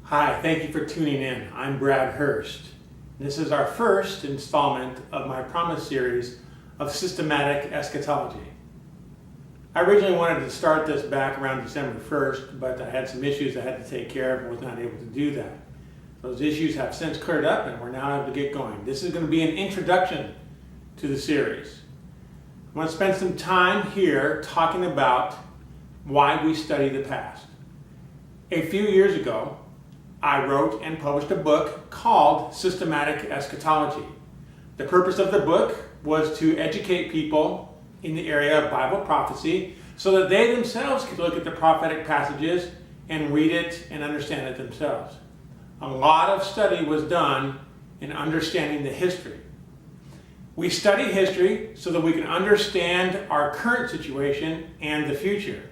Hi, thank you for tuning in. I'm Brad Hurst. This is our first installment of my Promise series of systematic eschatology. I originally wanted to start this back around December 1st, but I had some issues I had to take care of and was not able to do that. Those issues have since cleared up and we're now able to get going. This is going to be an introduction to the series. I want to spend some time here talking about why we study the past. A few years ago, I wrote and published a book called Systematic Eschatology. The purpose of the book was to educate people in the area of Bible prophecy so that they themselves could look at the prophetic passages and read it and understand it themselves. A lot of study was done in understanding the history. We study history so that we can understand our current situation and the future.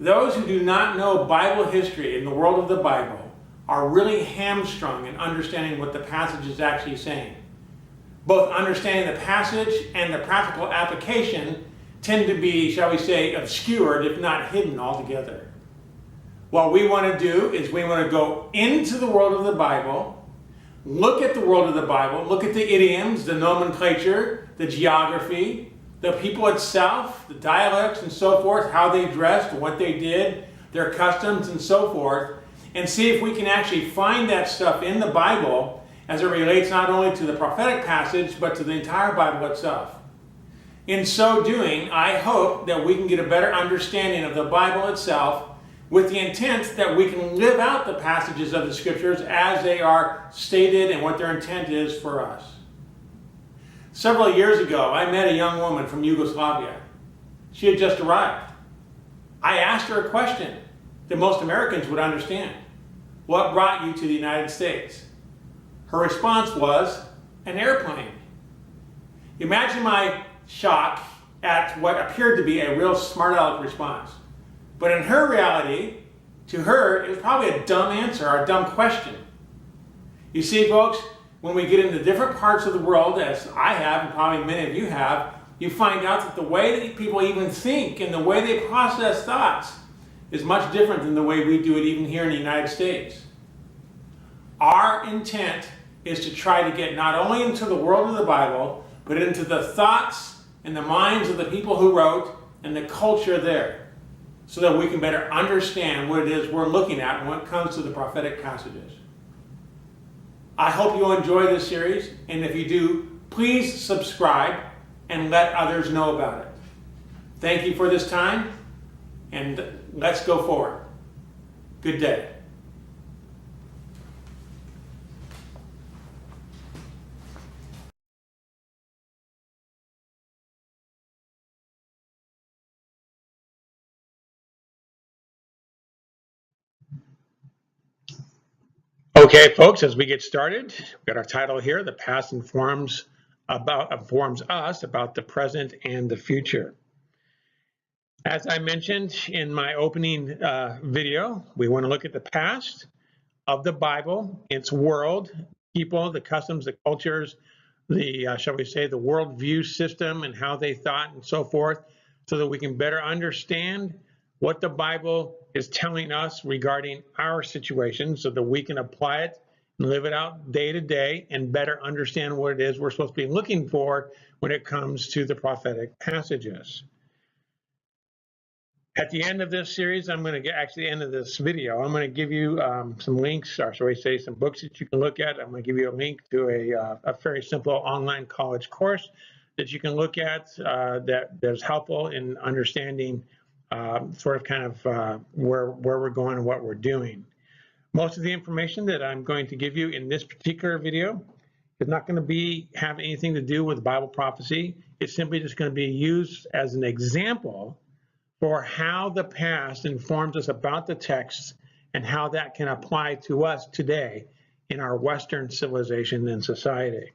Those who do not know Bible history in the world of the Bible are really hamstrung in understanding what the passage is actually saying. Both understanding the passage and the practical application tend to be, shall we say, obscured, if not hidden altogether. What we want to do is we want to go into the world of the Bible, look at the world of the Bible, look at the idioms, the nomenclature, the geography, the people itself, the dialects and so forth, how they dressed, what they did, their customs and so forth, and see if we can actually find that stuff in the Bible as it relates not only to the prophetic passage, but to the entire Bible itself. In so doing, I hope that we can get a better understanding of the Bible itself with the intent that we can live out the passages of the Scriptures as they are stated and what their intent is for us. Several years ago, I met a young woman from Yugoslavia. She had just arrived. I asked her a question that most Americans would understand. What brought you to the United States? Her response was, an airplane. Imagine my shock at what appeared to be a real smart aleck response. But in her reality, to her, it was probably a dumb answer or a dumb question. You see, folks, when we get into different parts of the world, as I have, and probably many of you have, you find out that the way that people even think and the way they process thoughts is much different than the way we do it even here in the United States. Our intent is to try to get not only into the world of the Bible, but into the thoughts and the minds of the people who wrote and the culture there, so that we can better understand what it is we're looking at when it comes to the prophetic passages. I hope you'll enjoy this series, and if you do, please subscribe and let others know about it. Thank you for this time, and let's go forward. Good day. Okay, folks, as we get started, we've got our title here, The Past informs us about the present and the future. As I mentioned in my opening video, we want to look at the past of the Bible, its world, people, the customs, the cultures, the, shall we say, the worldview system and how they thought and so forth, so that we can better understand what the Bible is telling us regarding our situation so that we can apply it and live it out day to day and better understand what it is we're supposed to be looking for when it comes to the prophetic passages. At the end of this series, I'm going to get, actually the end of this video, I'm going to give you some links, or shall we say some books that you can look at. I'm going to give you a link to a very simple online college course that you can look at that's helpful in understanding sort of kind of where we're going and what we're doing. Most of the information that I'm going to give you in this particular video is not going to have anything to do with Bible prophecy. It's simply just going to be used as an example for how the past informs us about the text and how that can apply to us today in our Western civilization and society.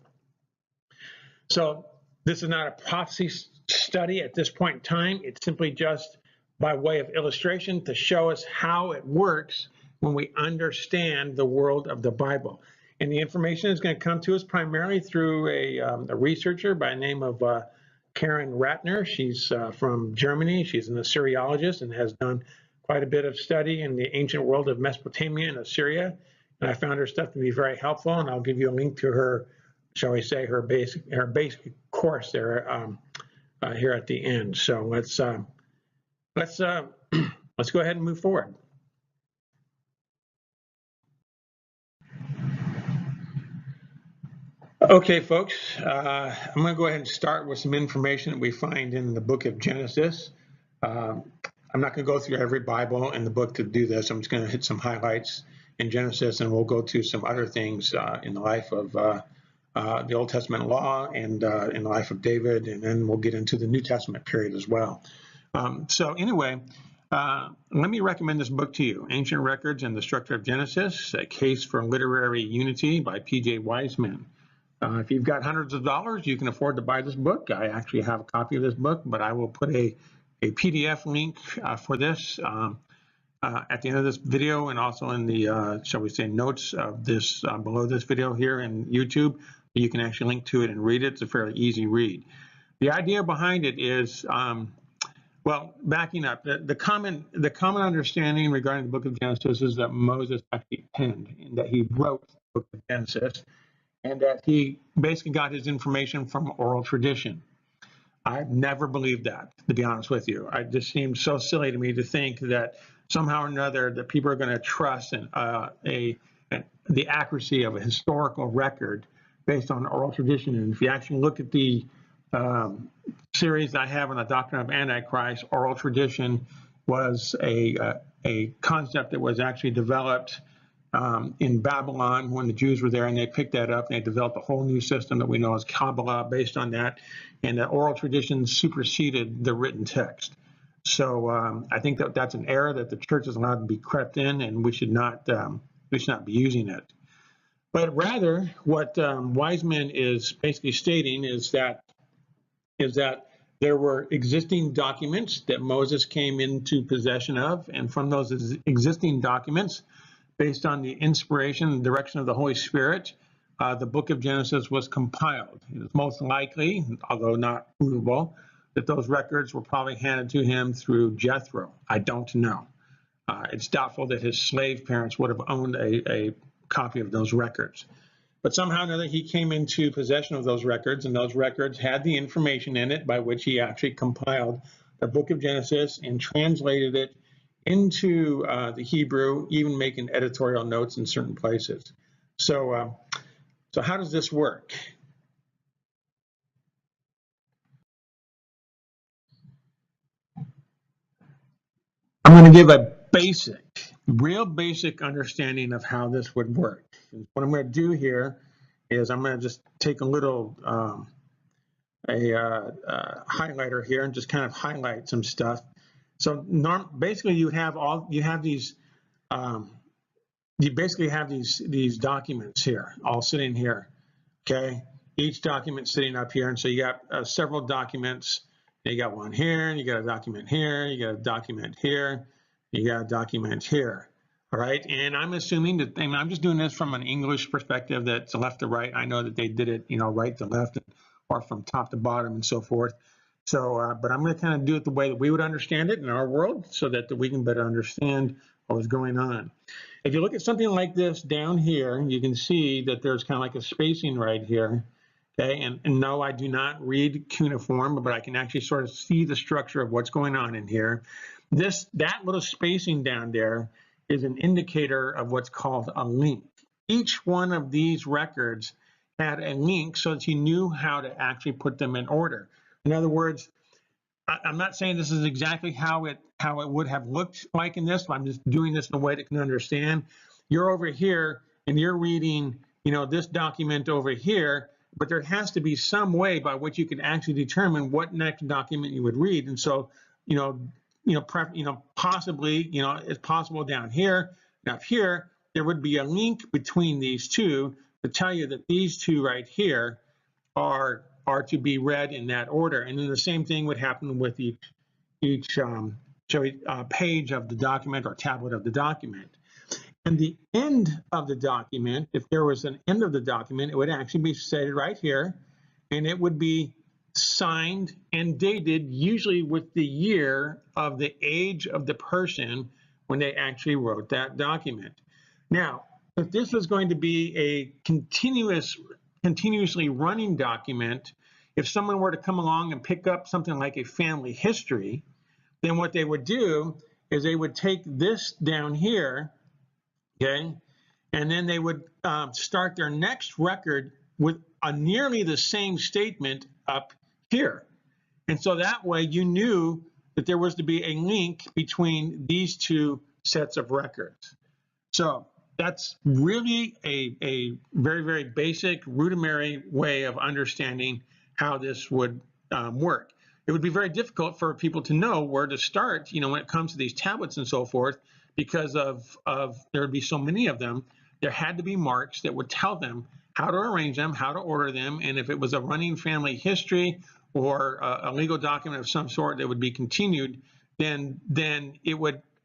So this is not a prophecy study at this point in time. It's simply just by way of illustration to show us how it works when we understand the world of the Bible. And the information is going to come to us primarily through a researcher by the name of Karen Ratner. She's from Germany. She's an Assyriologist and has done quite a bit of study in the ancient world of Mesopotamia and Assyria, and I found her stuff to be very helpful. And I'll give you a link to her, shall we say, her basic course there here at the end. So let's go ahead and move forward. Okay, folks, I'm going to go ahead and start with some information that we find in the book of Genesis. I'm not going to go through every Bible in the book to do this. I'm just going to hit some highlights in Genesis, and we'll go to some other things in the life of the Old Testament law and in the life of David, and then we'll get into the New Testament period as well. So anyway, let me recommend this book to you, Ancient Records and the Structure of Genesis, A Case for Literary Unity by P.J. Wiseman. If you've got hundreds of dollars, you can afford to buy this book. I actually have a copy of this book, but I will put a PDF link for this at the end of this video, and also in the, shall we say, notes of this below this video here in YouTube. You can actually link to it and read it. It's a fairly easy read. The idea behind it is, well, backing up, the common understanding regarding the book of Genesis is that Moses actually penned, and that he wrote the book of Genesis, and that he basically got his information from oral tradition. I've never believed that, to be honest with you. It just seems so silly to me to think that somehow or another that people are going to trust the accuracy of a historical record based on oral tradition. And if you actually look at the series I have on the Doctrine of Antichrist, oral tradition was a concept that was actually developed in Babylon when the Jews were there, and they picked that up and they developed a whole new system that we know as Kabbalah based on that, and the oral tradition superseded the written text. So I think that that's an error that the church is allowed to be crept in, and we should not be using it. But rather, what Wiseman is basically stating is that there were existing documents that Moses came into possession of, and from those existing documents, based on the inspiration and direction of the Holy Spirit, the book of Genesis was compiled. It is most likely, although not provable, that those records were probably handed to him through Jethro. I don't know. It's doubtful that his slave parents would have owned a copy of those records. But somehow or another, he came into possession of those records, and those records had the information in it by which he actually compiled the book of Genesis and translated it into the Hebrew, even making editorial notes in certain places. So how does this work? I'm going to give a real basic understanding of how this would work. And what I'm going to do here is I'm going to just take a little highlighter here and just kind of highlight some stuff. So basically, you basically have these documents here, all sitting here. Okay, each document sitting up here, and so you got several documents. You got one here, and you got a document here, you got a document here, you got a document here. All right, and I'm assuming that, and I'm just doing this from an English perspective, that's left to right. I know that they did it, right to left, or from top to bottom, and so forth. So, but I'm going to kind of do it the way that we would understand it in our world, so that we can better understand what was going on. If you look at something like this down here, you can see that there's kind of like a spacing right here. Okay, and no, I do not read cuneiform, but I can actually sort of see the structure of what's going on in here. That little spacing down there is an indicator of what's called a link. Each one of these records had a link so that you knew how to actually put them in order. In other words, I'm not saying this is exactly how it would have looked like in this, but I'm just doing this in a way that can understand. You're over here and you're reading, this document over here, but there has to be some way by which you can actually determine what next document you would read. And so, possibly, it's possible down here, up here, there would be a link between these two to tell you that these two right here are to be read in that order. And then the same thing would happen with each page of the document or tablet of the document. And the end of the document, if there was an end of the document, it would actually be stated right here, and it would be signed and dated, usually with the year of the age of the person when they actually wrote that document. Now, if this was going to be a continuously running document, if someone were to come along and pick up something like a family history, then what they would do is they would take this down here, okay, and then they would start their next record with nearly the same statement up here. And so that way you knew that there was to be a link between these two sets of records. So that's really a very, very basic, rudimentary way of understanding how this would work. It would be very difficult for people to know where to start, when it comes to these tablets and so forth, because of there would be so many of them. There had to be marks that would tell them how to arrange them, how to order them, and if it was a running family history or a legal document of some sort that would be continued, then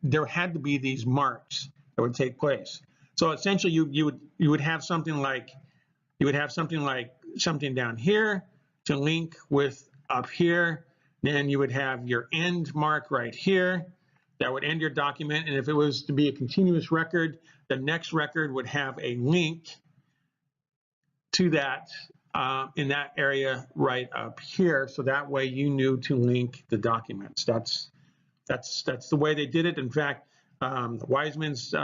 there had to be these marks that would take place. So essentially, you would have something like something down here to link with up here. Then you would have your end mark right here that would end your document. And if it was to be a continuous record, the next record would have a link to that in that area right up here. So that way you knew to link the documents. That's the way they did it. In fact, Wiseman's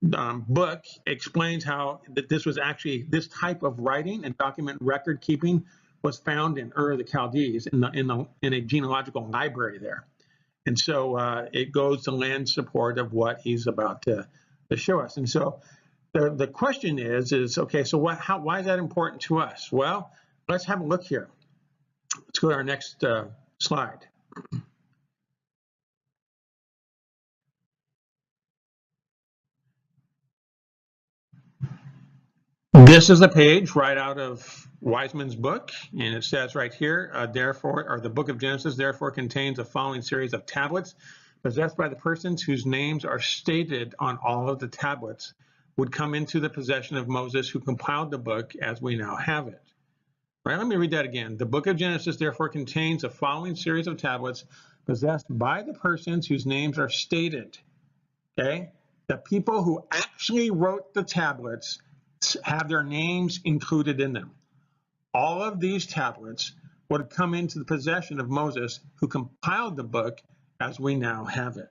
book explains how that this type of writing and document record keeping was found in Ur of the Chaldees in a genealogical library there. And so it goes to lend support of what he's about to show us. And so the question is okay, so why is that important to us? Well, let's have a look here. Let's go to our next slide. This is a page right out of Wiseman's book, and it says right here, the book of Genesis therefore contains the following series of tablets possessed by the persons whose names are stated on all of the tablets would come into the possession of Moses, who compiled the book as we now have it. Right, let me read that again. The book of Genesis therefore contains the following series of tablets possessed by the persons whose names are stated. Okay, the people who actually wrote the tablets have their names included in them. All of these tablets would come into the possession of Moses, who compiled the book as we now have it.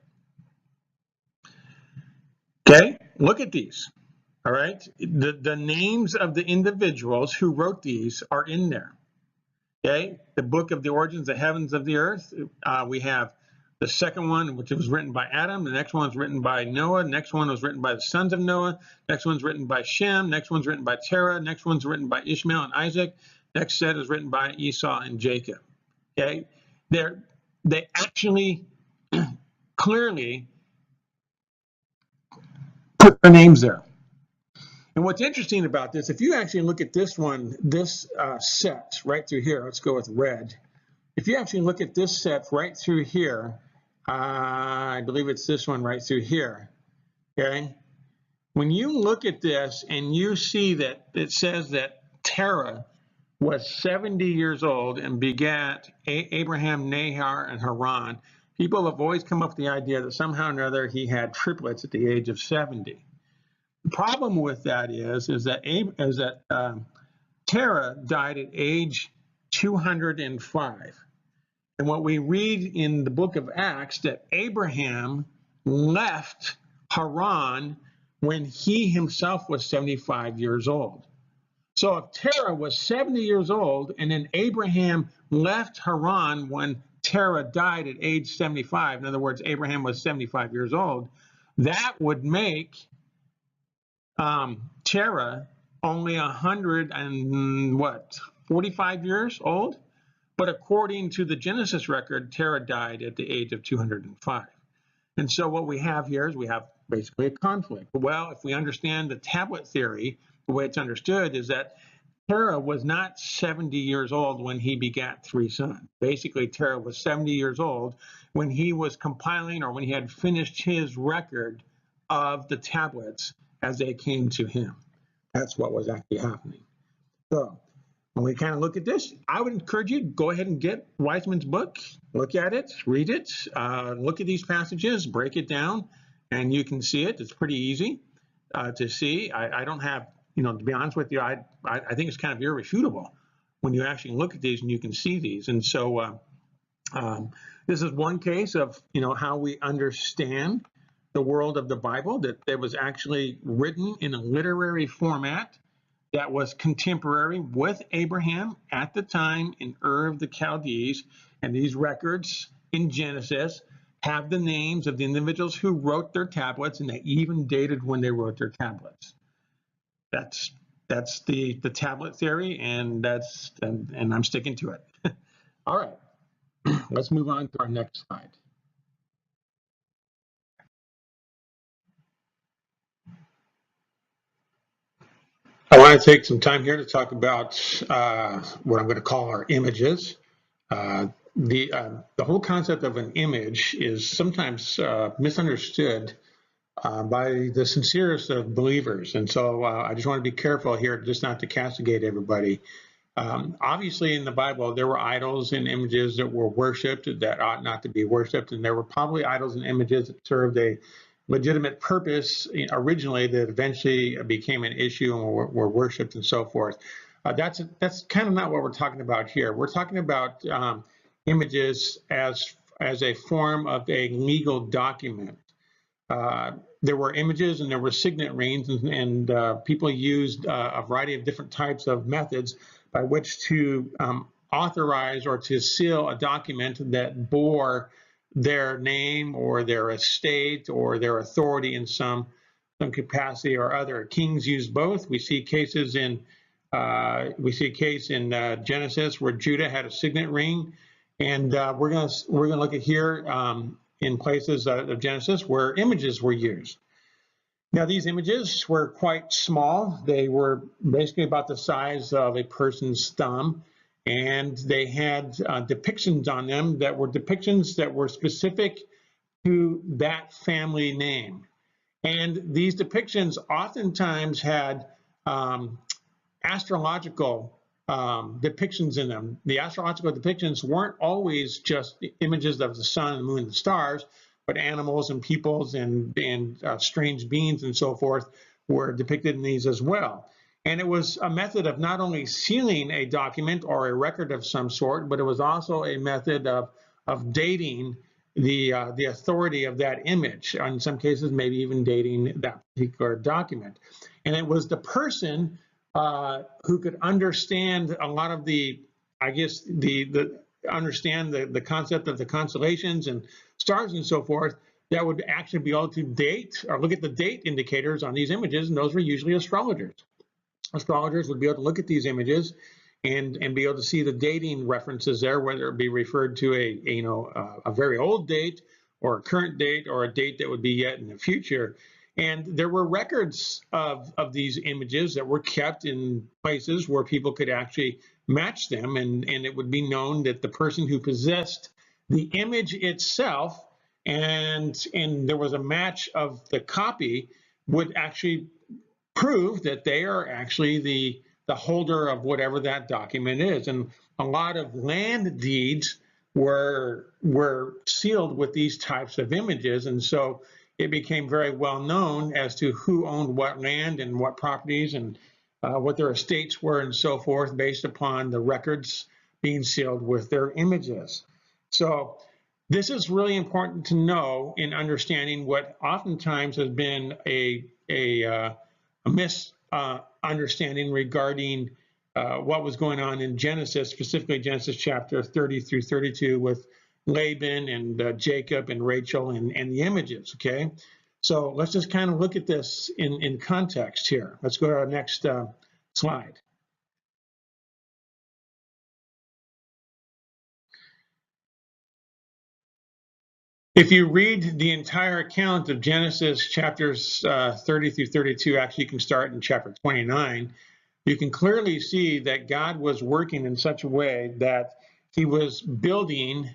Okay, look at these. All right, the names of the individuals who wrote these are in there. Okay, the book of the origins, the heavens of the earth. We have the second one, which was written by Adam. The next one was written by Noah. The next one was written by the sons of Noah. Next one's written by Shem. Next one's written by Terah. Next one's written by Ishmael and Isaac. Next set is written by Esau and Jacob. Okay, they actually clearly put their names there. And what's interesting about this, if you actually look at this one, this set right through here, let's go with red. If you actually look at this set right through here, I believe it's this one right through here, okay? When you look at this and you see that it says that Terah was 70 years old and begat Abraham, Nahor, and Haran, people have always come up with the idea that somehow or another he had triplets at the age of 70. The problem with that is that Terah died at age 205. And what we read in the book of Acts, that Abraham left Haran when he himself was 75 years old. So if Terah was 70 years old and then Abraham left Haran when Terah died at age 75, in other words, Abraham was 75 years old, that would make Terah only 45 years old? But according to the Genesis record, Terah died at the age of 205. And so what we have here is we have basically a conflict. Well, if we understand the tablet theory, the way it's understood is that Terah was not 70 years old when he begat three sons. Basically, Terah was 70 years old when he was compiling or when he had finished his record of the tablets as they came to him. That's what was actually happening. So when we kind of look at this, I would encourage you to go ahead and get Wiseman's book, look at it, read it, look at these passages, break it down, and you can see it. It's pretty easy to see. I don't have, to be honest with you, I think it's kind of irrefutable when you actually look at these and you can see these. And so this is one case of, how we understand the world of the Bible, that it was actually written in a literary format that was contemporary with Abraham at the time in Ur of the Chaldees. And these records in Genesis have the names of the individuals who wrote their tablets, and they even dated when they wrote their tablets. That's the tablet theory, and I'm sticking to it. All right, let's move on to our next slide. I want to take some time here to talk about what I'm going to call our images. The whole concept of an image is sometimes misunderstood by the sincerest of believers. And so I just want to be careful here just not to castigate everybody. Obviously, in the Bible, there were idols and images that were worshipped that ought not to be worshipped. And there were probably idols and images that served a legitimate purpose originally that eventually became an issue and were worshipped and so forth. That's kind of not what we're talking about here. We're talking about images as a form of a legal document. There were images and there were signet rings, and people used a variety of different types of methods by which to authorize or to seal a document that bore their name or their estate or their authority in some capacity or other. Kings used both. We see cases in Genesis where Judah had a signet ring, and we're gonna look at here in places of Genesis where images were used. Now, these images were quite small. They were basically about the size of a person's thumb, and they had depictions on them that were depictions that were specific to that family name. And these depictions oftentimes had astrological depictions in them. The astrological depictions weren't always just images of the sun and moon and stars, but animals and peoples and strange beings and so forth were depicted in these as well. And it was a method of not only sealing a document or a record of some sort, but it was also a method of dating the authority of that image. In some cases, maybe even dating that particular document. And it was the person who could understand a lot of understand the concept of the constellations and stars and so forth, that would actually be able to date or look at the date indicators on these images, and those were usually astrologers. Astrologers would be able to look at these images and be able to see the dating references there, whether it be referred to a very old date or a current date or a date that would be yet in the future. And there were records of these images that were kept in places where people could actually match them, and it would be known that the person who possessed the image itself and there was a match of the copy would actually prove that they are actually the holder of whatever that document is. And a lot of land deeds were sealed with these types of images, and so it became very well known as to who owned what land and what properties and what their estates were and so forth, based upon the records being sealed with their images. So this is really important to know in understanding what oftentimes has been a misunderstanding regarding what was going on in Genesis, specifically Genesis chapter 30 through 32 with Laban and Jacob and Rachel and the images, okay? So let's just kind of look at this in context here. Let's go to our next slide. If you read the entire account of Genesis chapters 30 through 32, actually you can start in chapter 29, you can clearly see that God was working in such a way that he was building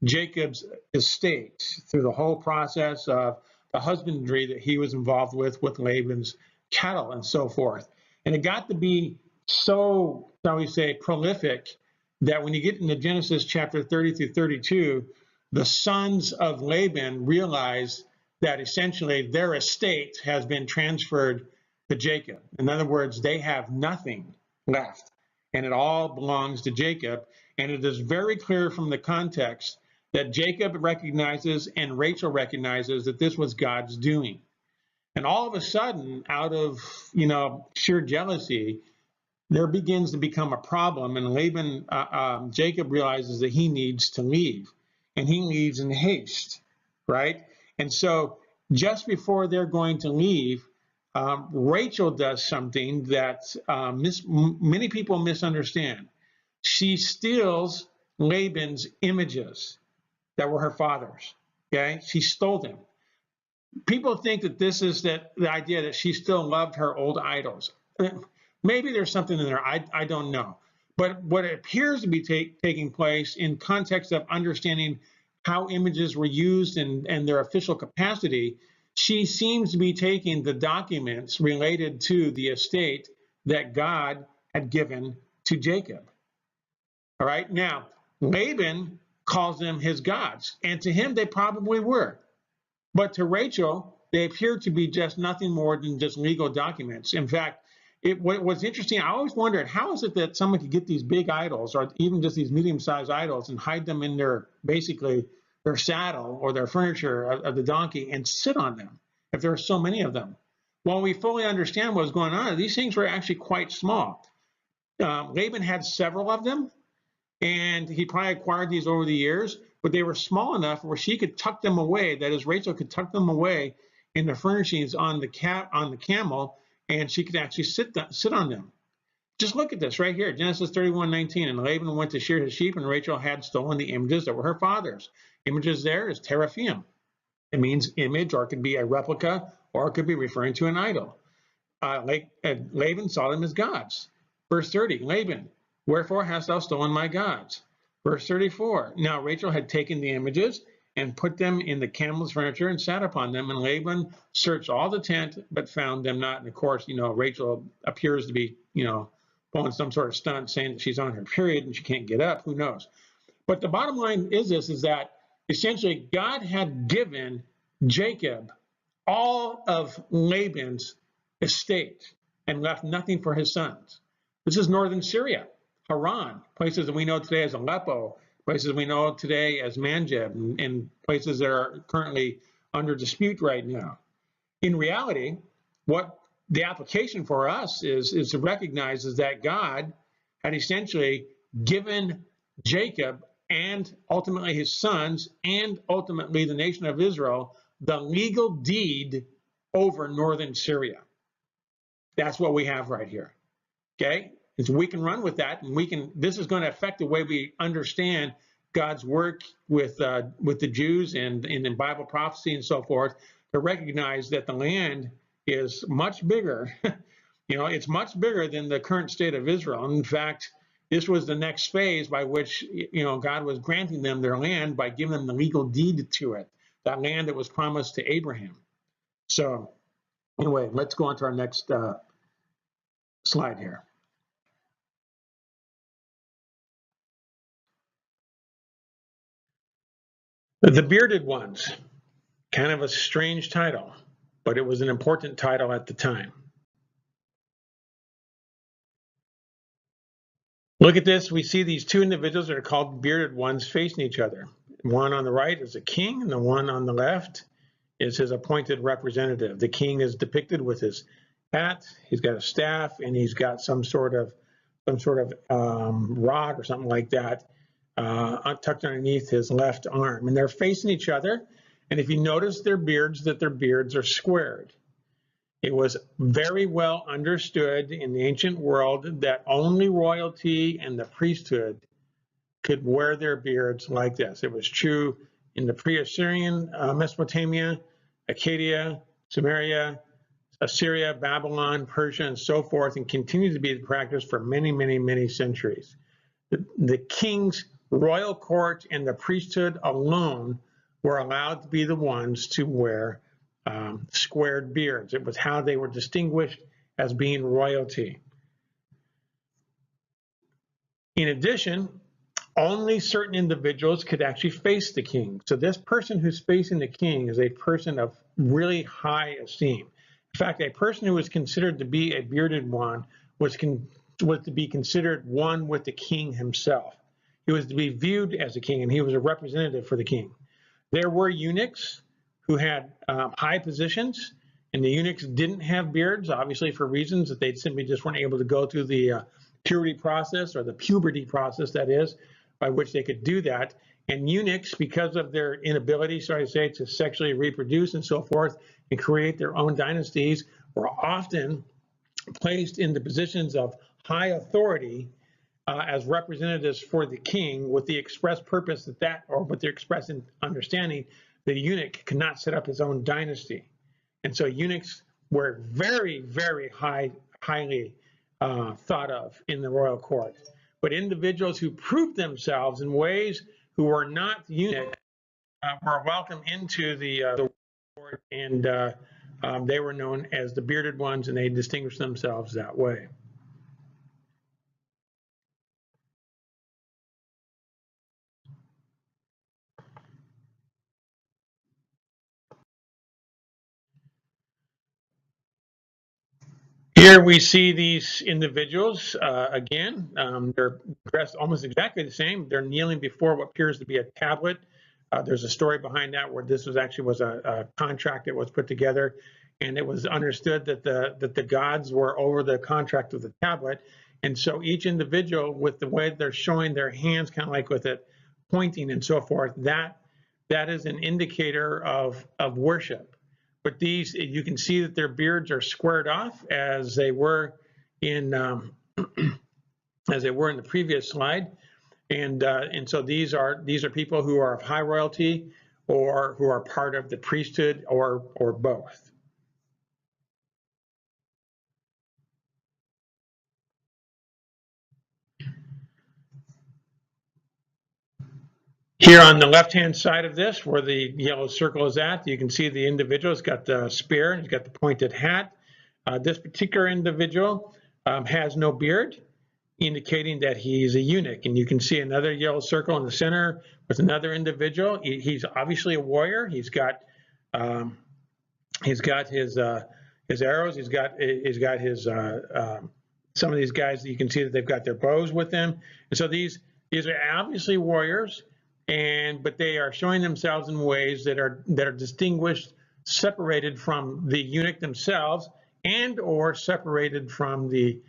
Jacob's estate through the whole process of the husbandry that he was involved with Laban's cattle and so forth. And it got to be so shall we say, prolific, that when you get into Genesis chapter 30 through 32, the sons of Laban realize that essentially their estate has been transferred to Jacob. In other words, they have nothing left, and it all belongs to Jacob. And it is very clear from the context that Jacob recognizes and Rachel recognizes that this was God's doing. And all of a sudden, out of sheer jealousy, there begins to become a problem, and Jacob realizes that he needs to leave, and he leaves in haste, right? And so just before they're going to leave, Rachel does something that many people misunderstand. She steals Laban's images that were her father's, okay? She stole them. People think that this is the idea that she still loved her old idols. Maybe there's something in there, I don't know. But what appears to be taking place in context of understanding how images were used and their official capacity, she seems to be taking the documents related to the estate that God had given to Jacob. All right, now, Laban calls them his gods, and to him they probably were. But to Rachel, they appear to be just nothing more than just legal documents. In fact, what was interesting, I always wondered, how is it that someone could get these big idols or even just these medium-sized idols and hide them in basically their saddle or their furniture of the donkey and sit on them if there are so many of them? Well, we fully understand what was going on. These things were actually quite small. Laban had several of them, and he probably acquired these over the years, but they were small enough where she could tuck them away. That is, Rachel could tuck them away in the furnishings on the camel, and she could actually sit on them. Just look at this right here, Genesis 31:19. And Laban went to shear his sheep, and Rachel had stolen the images that were her father's. Images there is teraphim. It means image, or it could be a replica, or it could be referring to an idol. Laban saw them as gods. Verse 30, Laban, wherefore hast thou stolen my gods? Verse 34, now Rachel had taken the images and put them in the camel's furniture and sat upon them. And Laban searched all the tent, but found them not. And of course, Rachel appears to be, pulling some sort of stunt, saying that she's on her period and she can't get up. Who knows? But the bottom line is that essentially God had given Jacob all of Laban's estate and left nothing for his sons. This is northern Syria, Haran, places that we know today as Aleppo, places we know today as Manjab, and places that are currently under dispute right now. In reality, what the application for us is to recognize is that God had essentially given Jacob and ultimately his sons and ultimately the nation of Israel the legal deed over northern Syria. That's what we have right here. Okay? And so we can run with that, and this is going to affect the way we understand God's work with the Jews and in Bible prophecy and so forth, to recognize that the land is much bigger. It's much bigger than the current state of Israel. In fact, this was the next phase by which God was granting them their land by giving them the legal deed to it, that land that was promised to Abraham. So anyway, let's go on to our next slide here. The Bearded Ones, kind of a strange title, but it was an important title at the time. Look at this. We see these two individuals that are called Bearded Ones facing each other. One on the right is a king, and the one on the left is his appointed representative. The king is depicted with his hat, he's got a staff, and he's got some sort of rod or something like that tucked underneath his left arm. And they're facing each other. And if you notice their beards are squared. It was very well understood in the ancient world that only royalty and the priesthood could wear their beards like this. It was true in the pre-Assyrian Mesopotamia, Acadia, Samaria, Assyria, Babylon, Persia, and so forth, and continued to be the practice for many, many, many centuries. The king's royal court and the priesthood alone were allowed to be the ones to wear squared beards. It was how they were distinguished as being royalty. In addition, only certain individuals could actually face the king. So this person who's facing the king is a person of really high esteem. In fact, a person who was considered to be a bearded one was to be considered one with the king himself. He was to be viewed as a king, and he was a representative for the king. There were eunuchs who had high positions, and the eunuchs didn't have beards, obviously for reasons that they simply just weren't able to go through the purity process, or the puberty process, that is, by which they could do that. And eunuchs, because of their inability, so I say, to sexually reproduce and so forth and create their own dynasties, were often placed in the positions of high authority as representatives for the king, with the express purpose or with the express understanding that a eunuch could not set up his own dynasty. And so eunuchs were very, very highly thought of in the royal court. But individuals who proved themselves in ways who were not eunuchs were welcomed into the court, and they were known as the bearded ones, and they distinguished themselves that way. Here we see these individuals again. They're dressed almost exactly the same. They're kneeling before what appears to be a tablet. There's a story behind that where this was actually a contract that was put together, and it was understood that the gods were over the contract of the tablet. And so each individual, with the way they're showing their hands, kind of like with it pointing and so forth, that is an indicator of worship. But these, you can see that their beards are squared off as they were in the previous slide, and so these are people who are of high royalty or who are part of the priesthood or both. Here on the left-hand side of this, where the yellow circle is at, you can see the individual has got the spear and he's got the pointed hat. This particular individual has no beard, indicating that he's a eunuch. And you can see another yellow circle in the center with another individual. He's obviously a warrior. He's got his arrows. He's got his some of these guys, you can see that they've got their bows with them. And so these are obviously warriors, but they are showing themselves in ways that are distinguished, separated from the eunuch themselves, and or separated from the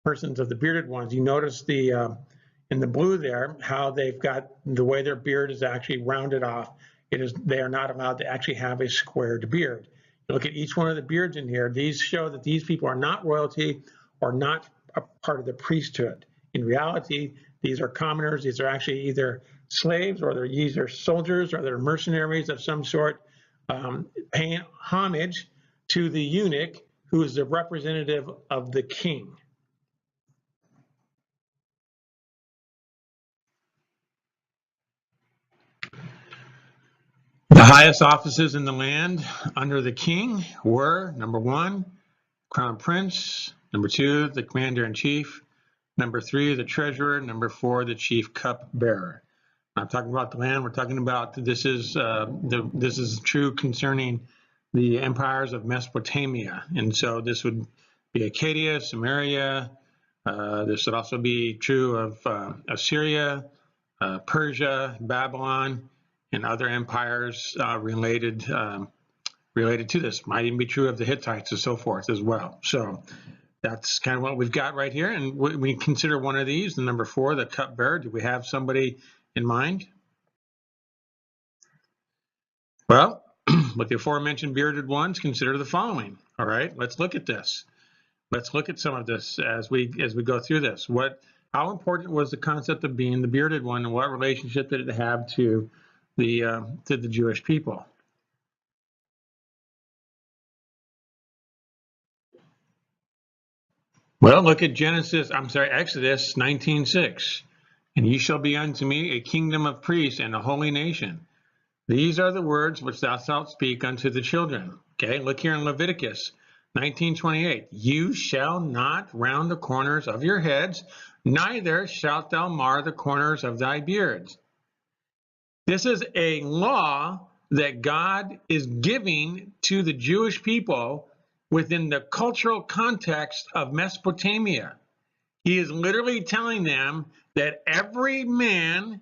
persons of the bearded ones. You notice in the blue there how they've got the way their beard is actually rounded off. They are not allowed to actually have a squared beard. You look at each one of the beards in here. These show that these people are not royalty or not a part of the priesthood. In reality, these are commoners. These are actually either slaves, or these are soldiers, or they're mercenaries of some sort, paying homage to the eunuch, who is the representative of the king. The highest offices in the land under the king were, number 1, crown prince; number 2, the commander-in-chief; number 3, the treasurer; number 4, the chief cup-bearer. I'm talking about the land. We're talking about this is true concerning the empires of Mesopotamia, and so this would be Acadia, Samaria. This would also be true of Assyria, Persia, Babylon, and other empires related to this. Might even be true of the Hittites and so forth as well. So that's kind of what we've got right here. And we consider one of these, the number 4, the cupbearer. Do we have somebody in mind? Well, with the aforementioned bearded ones, consider the following. All right, let's look at this. Let's look at some of this as we go through this. How important was the concept of being the bearded one, and what relationship did it have to the Jewish people? Well, look at Exodus 19:6. And ye shall be unto me a kingdom of priests and a holy nation. These are the words which thou shalt speak unto the children. Okay, look here in Leviticus 19:28. You shall not round the corners of your heads, neither shalt thou mar the corners of thy beards. This is a law that God is giving to the Jewish people within the cultural context of Mesopotamia. He is literally telling them that every man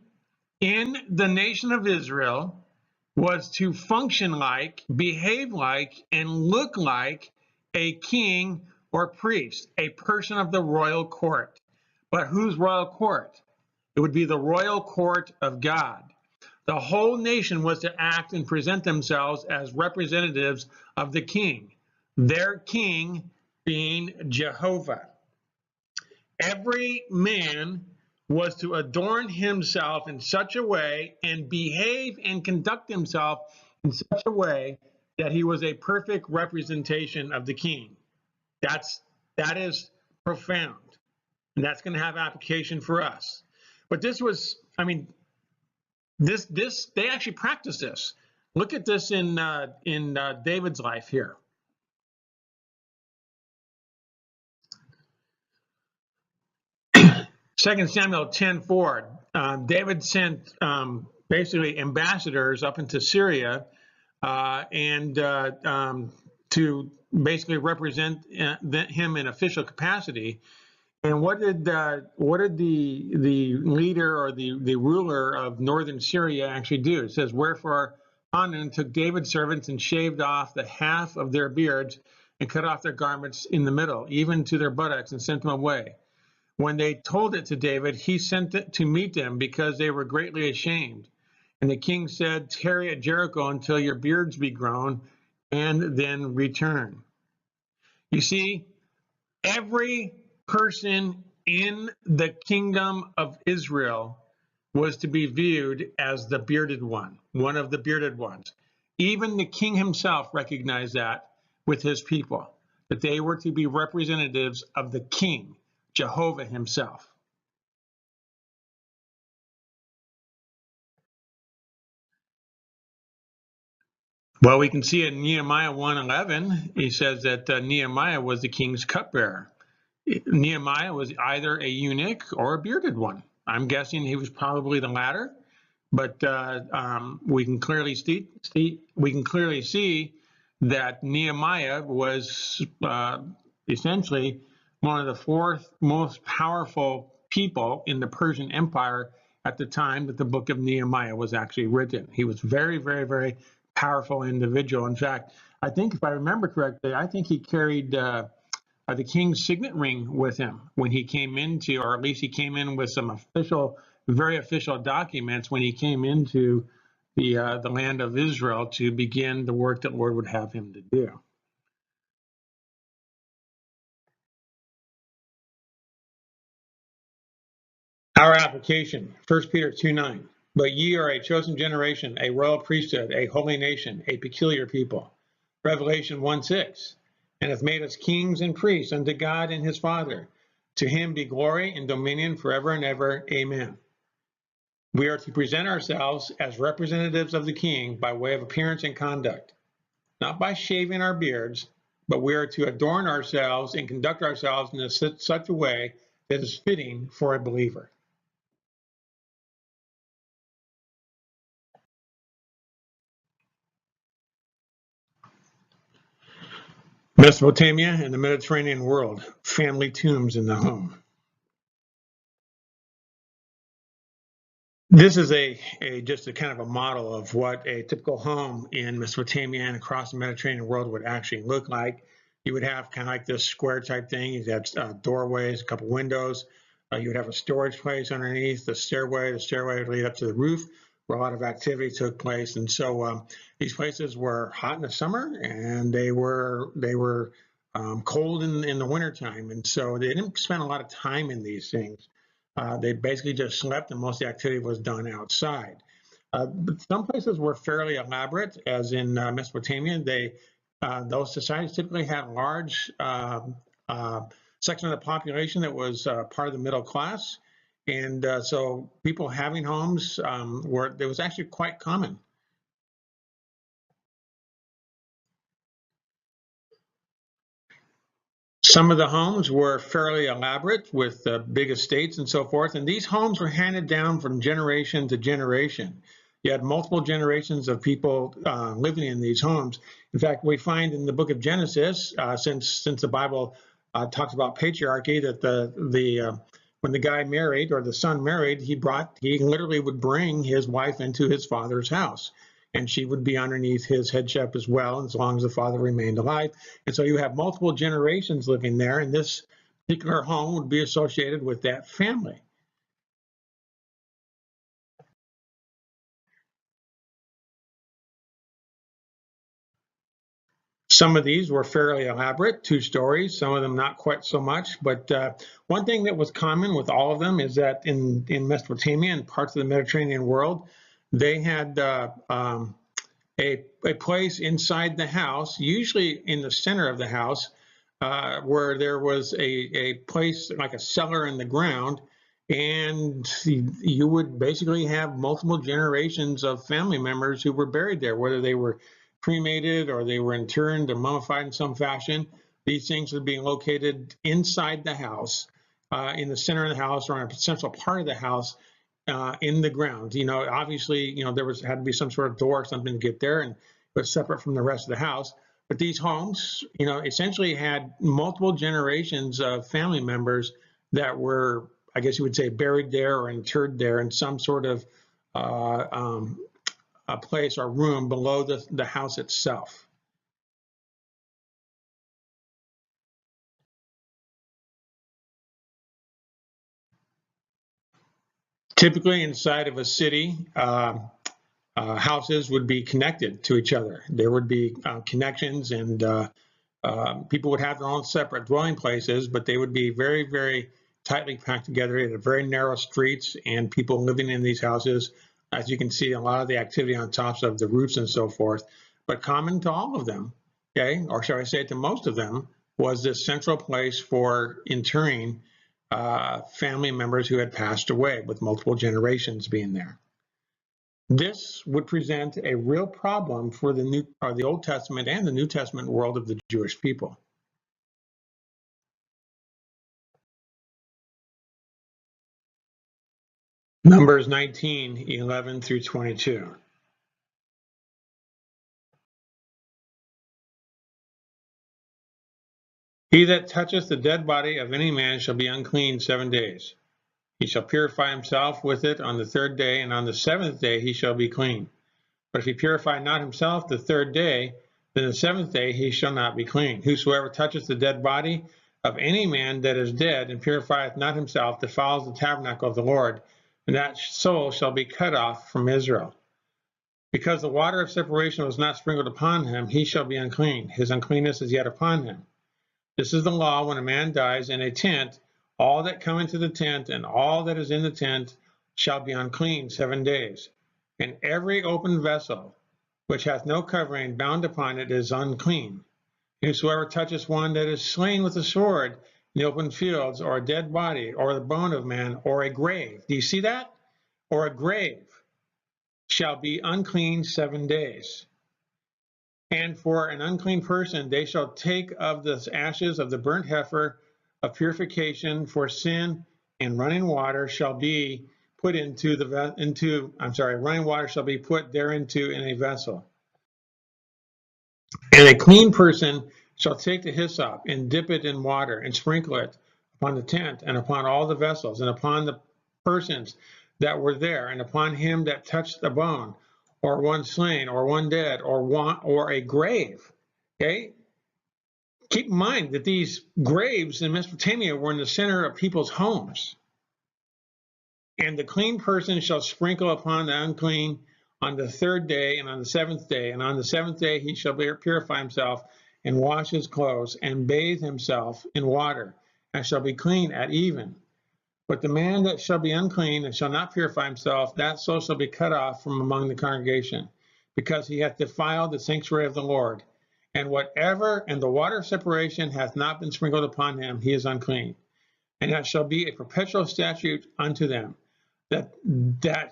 in the nation of Israel was to function like, behave like, and look like a king or priest, a person of the royal court. But whose royal court? It would be the royal court of God. The whole nation was to act and present themselves as representatives of the king, their king being Jehovah. Every man was to adorn himself in such a way and behave and conduct himself in such a way that he was a perfect representation of the king. That is profound, and that's going to have application for us. But this was, I mean, this they actually practiced this. Look at this in David's life here. 2 Samuel 10:4. David sent basically ambassadors up into Syria and to basically represent him in official capacity. And what did the leader or the ruler of northern Syria actually do? It says, wherefore Hanun took David's servants and shaved off the half of their beards and cut off their garments in the middle, even to their buttocks, and sent them away. When they told it to David, he sent it to meet them because they were greatly ashamed. And the king said, tarry at Jericho until your beards be grown, and then return. You see, every person in the kingdom of Israel was to be viewed as the bearded one of the bearded ones. Even the king himself recognized that with his people, that they were to be representatives of the king, Jehovah himself. Well, we can see in Nehemiah 1:11, he says that Nehemiah was the king's cupbearer. Nehemiah was either a eunuch or a bearded one. I'm guessing he was probably the latter, but we can clearly see that Nehemiah was essentially one of the fourth most powerful people in the Persian Empire at the time that the book of Nehemiah was actually written. He was very, very, very powerful individual. In fact, I think if I remember correctly, I think he carried the king's signet ring with him when he came into, or at least he came in with some official, very official documents when he came into the land of Israel to begin the work that the Lord would have him to do. Our application, 1 Peter 2:9. But ye are a chosen generation, a royal priesthood, a holy nation, a peculiar people. Revelation 1:6. And hath made us kings and priests unto God and his Father. To him be glory and dominion forever and ever. Amen. We are to present ourselves as representatives of the king by way of appearance and conduct, not by shaving our beards, but we are to adorn ourselves and conduct ourselves in such a way that is fitting for a believer. Mesopotamia and the Mediterranean world, family tombs in the home. This is just a kind of a model of what a typical home in Mesopotamia and across the Mediterranean world would actually look like. You would have kind of like this square type thing. You'd have doorways, a couple windows. You would have a storage place underneath, the stairway would lead up to the roof where a lot of activity took place. And so these places were hot in the summer and they were cold in the wintertime. And so they didn't spend a lot of time in these things. They basically just slept and most of the activity was done outside. But some places were fairly elaborate, as in Mesopotamia. Those societies typically had large section of the population that was part of the middle class. And so people having homes it was actually quite common. Some of the homes were fairly elaborate with big estates and so forth, and these homes were handed down from generation to generation. You had multiple generations of people living in these homes. In fact, we find in the book of Genesis, since the Bible talks about patriarchy, that when the guy married or the son married, he literally would bring his wife into his father's house, and she would be underneath his headship as well, as long as the father remained alive. And so you have multiple generations living there, and this particular home would be associated with that family. Some of these were fairly elaborate, 2 stories, some of them not quite so much. But one thing that was common with all of them is that in Mesopotamia and parts of the Mediterranean world, they had a place inside the house, usually in the center of the house, where there was a place like a cellar in the ground, and you would basically have multiple generations of family members who were buried there, whether they were cremated or they were interned or mummified in some fashion. These things would be located inside the house, in the center of the house or on a central part of the house, in the ground. Obviously, there had to be some sort of door or something to get there, and it was separate from the rest of the house. But these homes, essentially had multiple generations of family members that were, I guess you would say, buried there or interred there in some sort of a place or room below the house itself. Typically inside of a city, houses would be connected to each other. There would be connections, and people would have their own separate dwelling places, but they would be very, very tightly packed together in very narrow streets, and people living in these houses, as you can see, a lot of the activity on tops of the roofs and so forth. But common to all of them, okay, or shall I say to most of them, was this central place for interring family members who had passed away, with multiple generations being there. This would present a real problem for the Old Testament and the New Testament world of the Jewish people. Numbers 19:11 through 22. He that toucheth the dead body of any man shall be unclean 7 days. He shall purify himself with it on the 3rd day, and on the 7th day he shall be clean. But if he purify not himself the 3rd day, then the 7th day he shall not be clean. Whosoever toucheth the dead body of any man that is dead, and purifieth not himself, defiles the tabernacle of the Lord, and that soul shall be cut off from Israel. Because the water of separation was not sprinkled upon him, he shall be unclean. His uncleanness is yet upon him. This is the law when a man dies in a tent. All that come into the tent and all that is in the tent shall be unclean 7 days. And every open vessel which hath no covering bound upon it is unclean. Whosoever touches one that is slain with a sword in the open fields, or a dead body, or the bone of man, or a grave. Do you see that? Or a grave shall be unclean 7 days. And for an unclean person, they shall take of the ashes of the burnt heifer of purification for sin, and running water shall be put running water shall be put thereinto in a vessel. And a clean person shall take the hyssop and dip it in water and sprinkle it upon the tent and upon all the vessels and upon the persons that were there, and upon him that touched a bone, or one slain, or one dead, or a grave. Okay? Keep in mind that these graves in Mesopotamia were in the center of people's homes. And the clean person shall sprinkle upon the unclean on the 3rd day and on the 7th day. And on the 7th day he shall purify himself and wash his clothes and bathe himself in water, and shall be clean at even. But the man that shall be unclean and shall not purify himself, that soul shall be cut off from among the congregation, because he hath defiled the sanctuary of the Lord. And the water of separation hath not been sprinkled upon him, he is unclean. And that shall be a perpetual statute unto them, that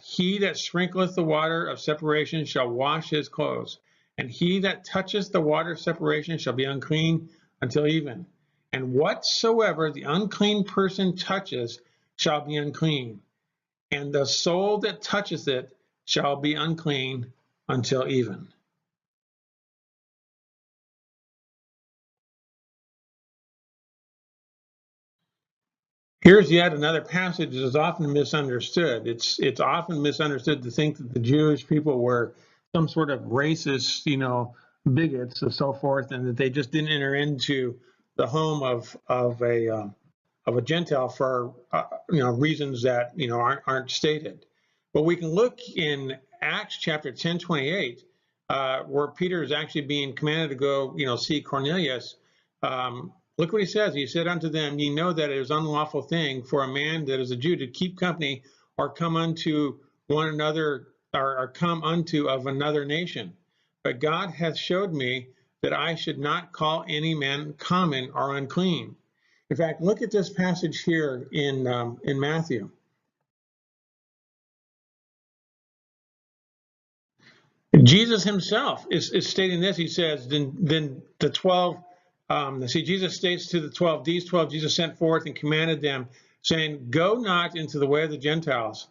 he that sprinkleth the water of separation shall wash his clothes, and he that toucheth the water of separation shall be unclean until even. and whatsoever the unclean person touches shall be unclean, and the soul that toucheth it shall be unclean until even. Here's yet another passage that is often misunderstood. It's often misunderstood to think that the Jewish people were some sort of racist, bigots and so forth, and that they just didn't enter into the home of a Gentile for reasons that aren't stated. But we can look in Acts chapter 10:28, where Peter is actually being commanded to go, see Cornelius. Look what he says. He said unto them, ye know that it is unlawful thing for a man that is a Jew to keep company or come unto one another, or come unto of another nation. But God hath showed me that I should not call any man common or unclean. In fact, look at this passage here in Matthew. Jesus himself is stating this. He says, then the 12, Jesus states to the 12, these 12 Jesus sent forth and commanded them, saying, go not into the way of the Gentiles,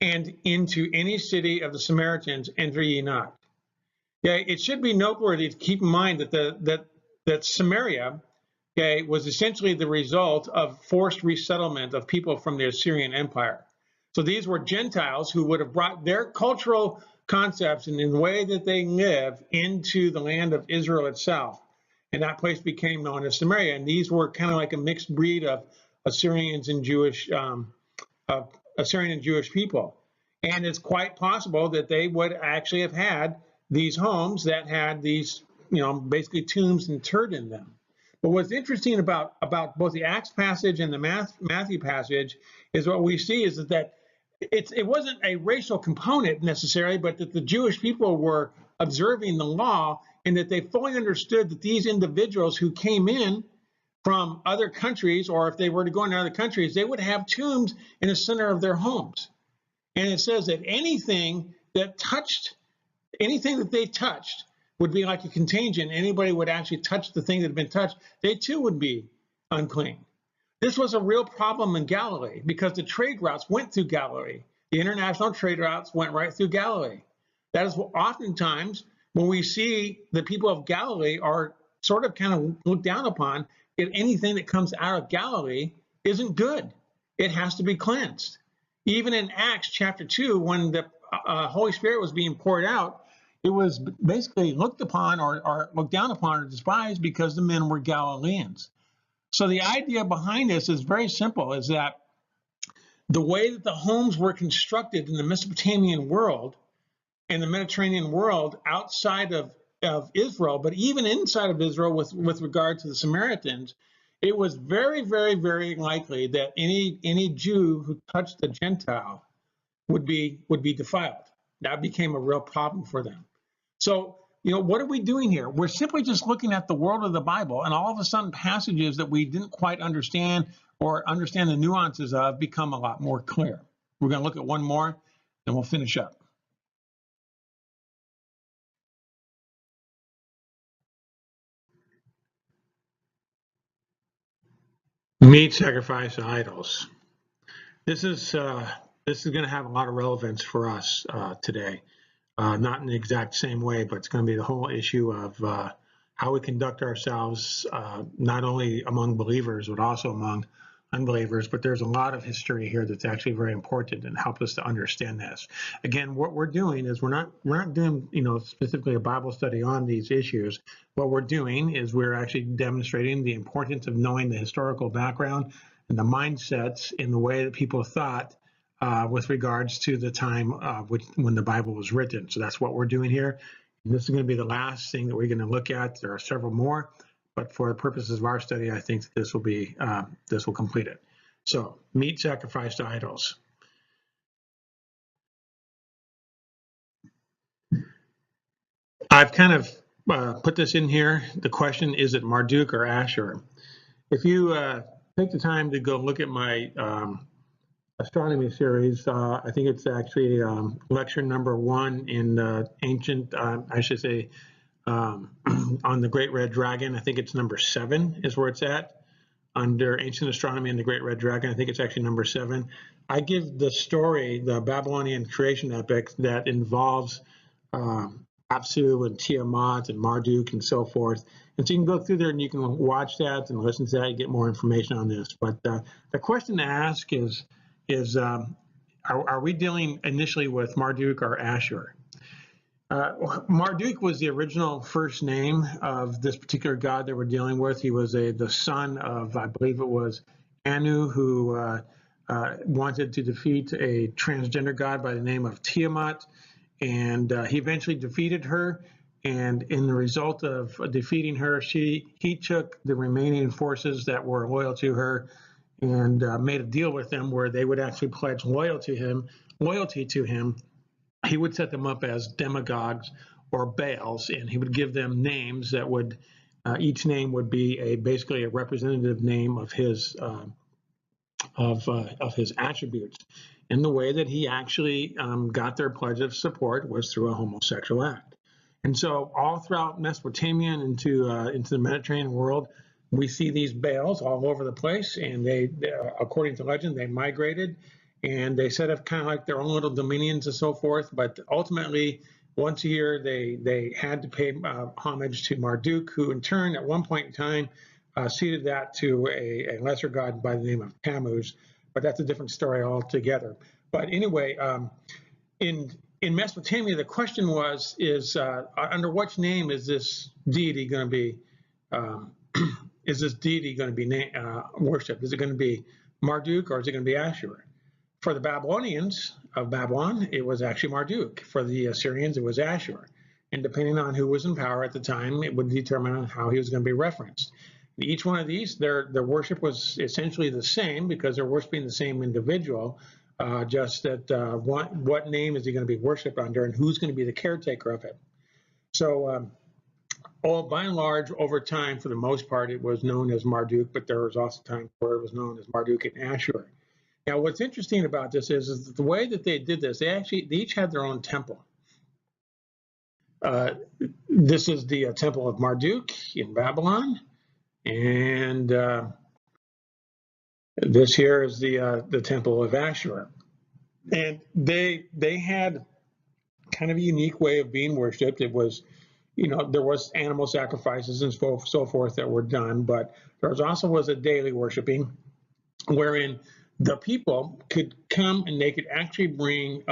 and into any city of the Samaritans enter ye not. Yeah, it should be noteworthy to keep in mind that Samaria, was essentially the result of forced resettlement of people from the Assyrian Empire. So these were Gentiles who would have brought their cultural concepts and in the way that they live into the land of Israel itself. And that place became known as Samaria. And these were kind of like a mixed breed of Assyrians and Jewish people. And it's quite possible that they would actually have had these homes that had these, basically tombs interred in them. But what's interesting about both the Acts passage and the Matthew passage is what we see is that it wasn't a racial component necessarily, but that the Jewish people were observing the law and that they fully understood that these individuals who came in from other countries, or if they were to go into other countries, they would have tombs in the center of their homes. And it says that anything that they touched would be like a contagion. Anybody would actually touch the thing that had been touched, they too would be unclean. This was a real problem in Galilee because the trade routes went through Galilee. The international trade routes went right through Galilee. That is what oftentimes when we see the people of Galilee are sort of kind of looked down upon, if anything that comes out of Galilee isn't good. It has to be cleansed. Even in Acts chapter 2, when the Holy Spirit was being poured out, it was basically looked upon or looked down upon or despised because the men were Galileans. So the idea behind this is very simple, is that the way that the homes were constructed in the Mesopotamian world and the Mediterranean world outside of Israel, but even inside of Israel with regard to the Samaritans, it was very, very, very likely that any Jew who touched a Gentile would be defiled. That became a real problem for them. So, what are we doing here? We're simply just looking at the world of the Bible, and all of a sudden passages that we didn't quite understand or understand the nuances of become a lot more clear. We're going to look at one more, and we'll finish up. Meat sacrifice to idols. This is going to have a lot of relevance for us today. Not in the exact same way, but it's going to be the whole issue of how we conduct ourselves, not only among believers, but also among unbelievers. But there's a lot of history here that's actually very important and helps us to understand this. Again, what we're doing is we're not doing specifically a Bible study on these issues. What we're doing is we're actually demonstrating the importance of knowing the historical background and the mindsets in the way that people thought with regards to the time when the Bible was written. So that's what we're doing here. And this is going to be the last thing that we're going to look at. There are several more, but for the purposes of our study, I think this will complete it. So, meat sacrificed to idols. I've kind of put this in here. The question, is it Marduk or Asher? If you take the time to go look at my astronomy series, I think it's actually lecture number 1 in ancient, I should say, on the Great Red Dragon. I think it's number 7 is where it's at. under Ancient Astronomy and the Great Red Dragon. I think it's actually number 7. I give the story, the Babylonian creation epic that involves Apsu and Tiamat and Marduk and so forth. And so you can go through there and you can watch that and listen to that and get more information on this. But the question to ask is are we dealing initially with Marduk or Ashur? Marduk was the original first name of this particular god that we're dealing with. He was the son of, I believe it was Anu, who wanted to defeat a transgender god by the name of Tiamat, and he eventually defeated her. And in the result of defeating her, he took the remaining forces that were loyal to her and made a deal with them where they would actually pledge loyalty to him. He would set them up as demagogues or Baals, and he would give them names that would, each name would be basically a representative name of his attributes. And the way that he actually got their pledge of support was through a homosexual act. And so all throughout Mesopotamia and into the Mediterranean world, we see these Baals all over the place, and they according to legend, they migrated and they set up kind of like their own little dominions and so forth. But ultimately, once a year, they had to pay homage to Marduk, who in turn, at one point in time, ceded that to a lesser god by the name of Tammuz. But that's a different story altogether. But anyway, in Mesopotamia, the question is under which name is this deity going to be? Is this deity going to be worshipped? Is it going to be Marduk or is it going to be Ashur? For the Babylonians of Babylon, it was actually Marduk. For the Assyrians, it was Ashur. And depending on who was in power at the time, it would determine how he was going to be referenced. Each one of these, their worship was essentially the same because they're worshiping the same individual, just that what name is he going to be worshipped under and who's going to be the caretaker of it. So by and large, over time, for the most part, it was known as Marduk, but there was also times where it was known as Marduk and Ashur. Now, what's interesting about this is that the way that they did this, they each had their own temple. This is the temple of Marduk in Babylon, and this here is the temple of Ashur. And they had kind of a unique way of being worshipped. It was, there was animal sacrifices and so forth that were done, but there was a daily worshiping wherein the people could come and they could actually bring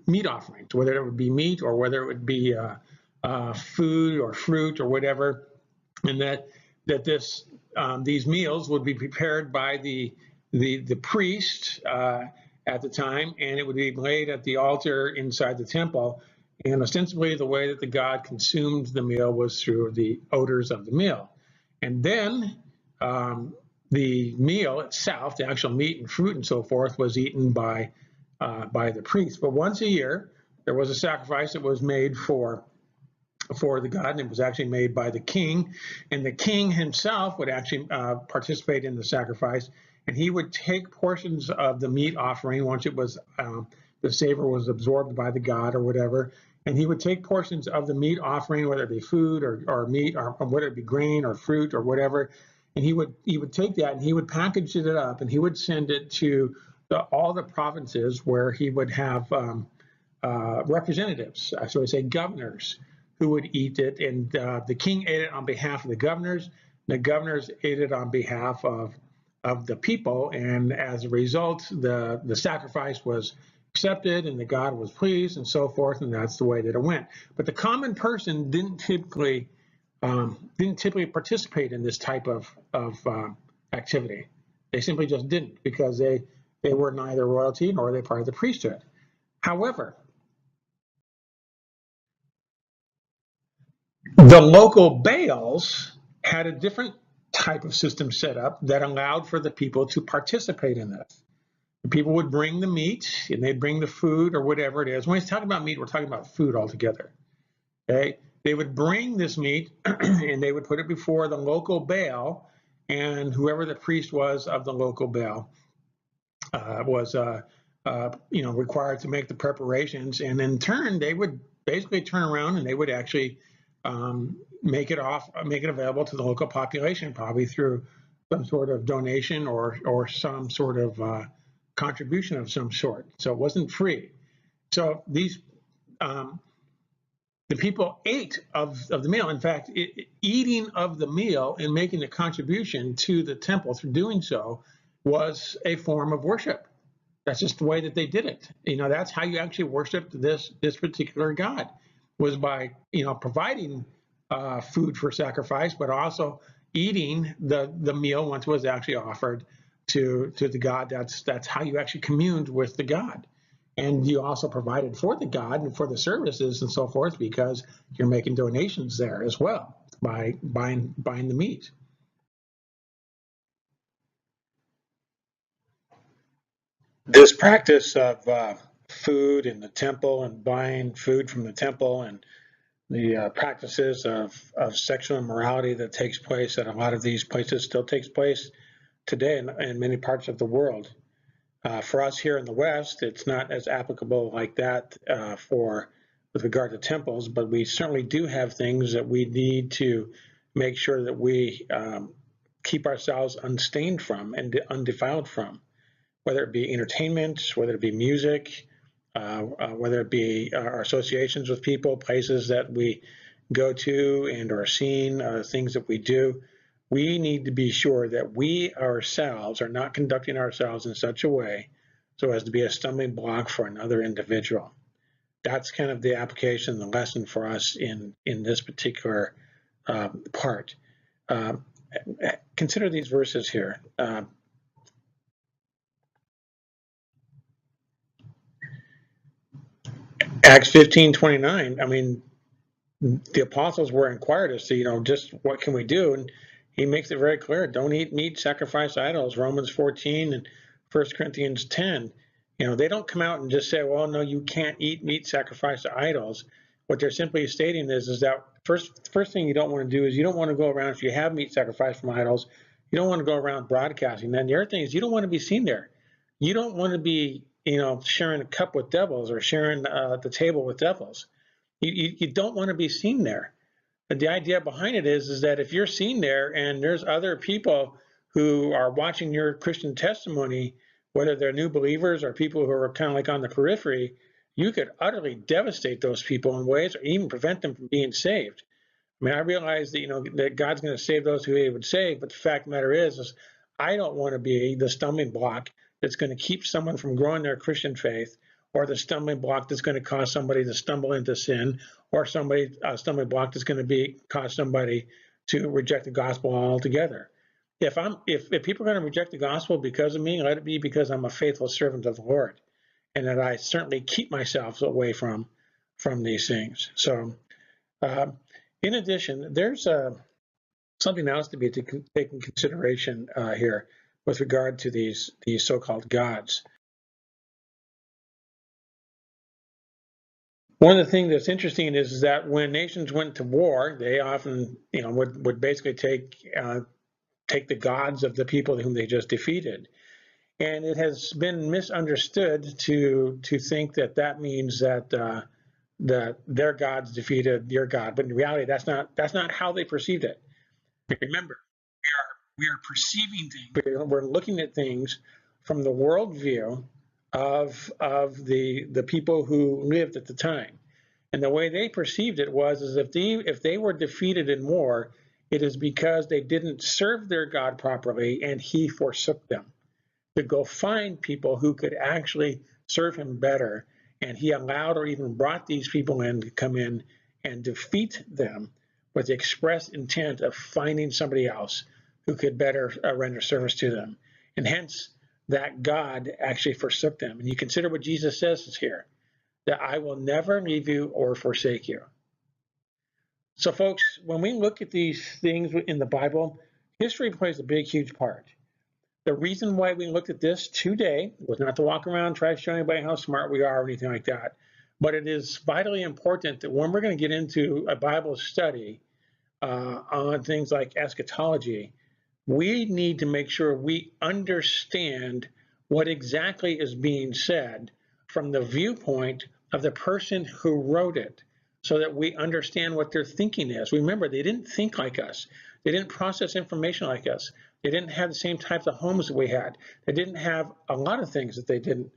meat offerings, whether it would be meat or whether it would be food or fruit or whatever, and that these meals would be prepared by the priest at the time, and it would be laid at the altar inside the temple. And ostensibly, the way that the god consumed the meal was through the odors of the meal, and then the meal itself, the actual meat and fruit and so forth, was eaten by the priest. But once a year, there was a sacrifice that was made for the god, and it was actually made by the king. And the king himself would actually participate in the sacrifice, and he would take portions of the meat offering once it was the savor was absorbed by the god or whatever. And he would take portions of the meat offering, whether it be food or meat or whether it be grain or fruit or whatever. And he would take that and he would package it up and he would send it to all the provinces where he would have representatives, so I say governors, who would eat it. And the king ate it on behalf of the governors. The governors ate it on behalf of the people. And as a result, the sacrifice was accepted and the god was pleased and so forth. And that's the way that it went. But the common person didn't typically participate in this type of activity. They simply just didn't, because they were neither royalty nor they part of the priesthood. However, the local Baals had a different type of system set up that allowed for the people to participate in this. The people would bring the meat and they'd bring the food or whatever it is. When we're talking about meat, we're talking about food altogether. Okay? They would bring this meat and they would put it before the local Baal, and whoever the priest was of the local Baal was required to make the preparations. And in turn, they would basically turn around and they would actually make it available to the local population, probably through some sort of donation or some sort of contribution of some sort. So it wasn't free. So these the people ate of the meal. In fact, eating of the meal and making a contribution to the temple through doing so was a form of worship. That's just the way that they did it. That's how you actually worshiped this particular god, was by providing food for sacrifice, but also eating the meal once it was actually offered to the god. That's how you actually communed with the god. And you also provided for the god and for the services and so forth, because you're making donations there as well by buying the meat. This practice of food in the temple and buying food from the temple, and the practices of sexual immorality that takes place at a lot of these places still takes place today in many parts of the world. For us here in the West, it's not as applicable like that with regard to temples, but we certainly do have things that we need to make sure that we keep ourselves unstained from and undefiled from, whether it be entertainment, whether it be music, whether it be our associations with people, places that we go to and are seeing, things that we do. We need to be sure that we ourselves are not conducting ourselves in such a way so as to be a stumbling block for another individual. That's kind of the application, the lesson for us in this particular part. Consider these verses here. Acts 15:29. I mean, the apostles were inquired as to, just what can we do? And he makes it very clear: don't eat meat sacrificed to idols. Romans 14 and 1 Corinthians 10. They don't come out and just say, well, no, you can't eat meat sacrificed to idols. What they're simply stating is that first thing you don't want to do is you don't want to go around, if you have meat sacrificed from idols, you don't want to go around broadcasting. Then the other thing is you don't want to be seen there. You don't want to be, sharing a cup with devils or sharing the table with devils. You don't want to be seen there. But the idea behind it is that if you're seen there and there's other people who are watching your Christian testimony, whether they're new believers or people who are kind of like on the periphery, you could utterly devastate those people in ways or even prevent them from being saved. I mean, I realize that, that God's going to save those who he would save, but the fact of the matter is I don't want to be the stumbling block that's going to keep someone from growing their Christian faith, or the stumbling block that's going to cause somebody to stumble into sin, or a stumbling block that's going to cause somebody to reject the gospel altogether. If people are going to reject the gospel because of me, let it be because I'm a faithful servant of the Lord, and that I certainly keep myself away from these things. So, in addition, there's something else to be taken into consideration here with regard to these so-called gods. One of the things that's interesting is that when nations went to war, they often, would basically take the gods of the people whom they just defeated. And it has been misunderstood to think that means that their gods defeated your God. But in reality, that's not how they perceived it. Remember, we are perceiving things. We're looking at things from the worldview of the people who lived at the time. And the way they perceived it was if they were defeated in war, it is because they didn't serve their God properly and he forsook them to go find people who could actually serve him better. And he allowed or even brought these people in to come in and defeat them with the express intent of finding somebody else who could better render service to them. And hence, that God actually forsook them. And you consider what Jesus says here, that I will never leave you or forsake you. So folks, when we look at these things in the Bible, history plays a big, huge part. The reason why we looked at this today was not to walk around and try to show anybody how smart we are or anything like that. But it is vitally important that when we're going to get into a Bible study on things like eschatology, we need to make sure we understand what exactly is being said from the viewpoint of the person who wrote it, so that we understand what their thinking is. Remember, they didn't think like us. They didn't process information like us. They didn't have the same types of homes that we had. They didn't have a lot of things that they didn't.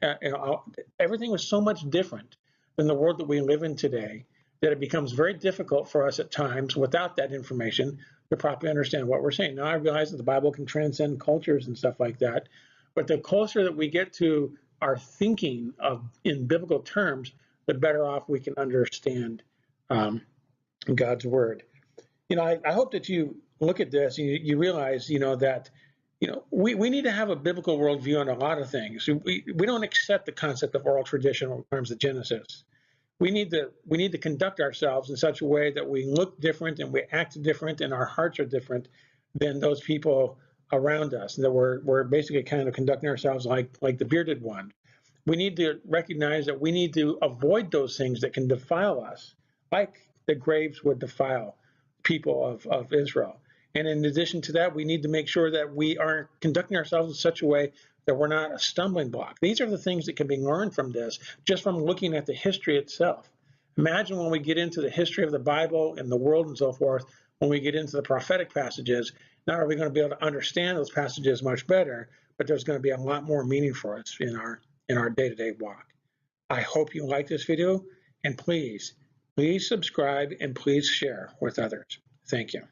Everything was so much different than the world that we live in today that it becomes very difficult for us at times without that information to properly understand what we're saying. Now, I realize that the Bible can transcend cultures and stuff like that, but the closer that we get to our thinking in biblical terms, the better off we can understand God's word. I hope that you look at this and you realize, that, we need to have a biblical worldview on a lot of things. We don't accept the concept of oral tradition in terms of Genesis. We need to conduct ourselves in such a way that we look different and we act different and our hearts are different than those people around us, and that we're basically kind of conducting ourselves like the bearded one. We need to recognize that we need to avoid those things that can defile us, like the graves would defile people of Israel. And in addition to that, we need to make sure that we are conducting ourselves in such a way that we're not a stumbling block. These are the things that can be learned from this, just from looking at the history itself. Imagine when we get into the history of the Bible and the world and so forth, when we get into the prophetic passages, not are we going to be able to understand those passages much better, but there's going to be a lot more meaning for us in our day-to-day walk. I hope you like this video, and please subscribe and please share with others. Thank you.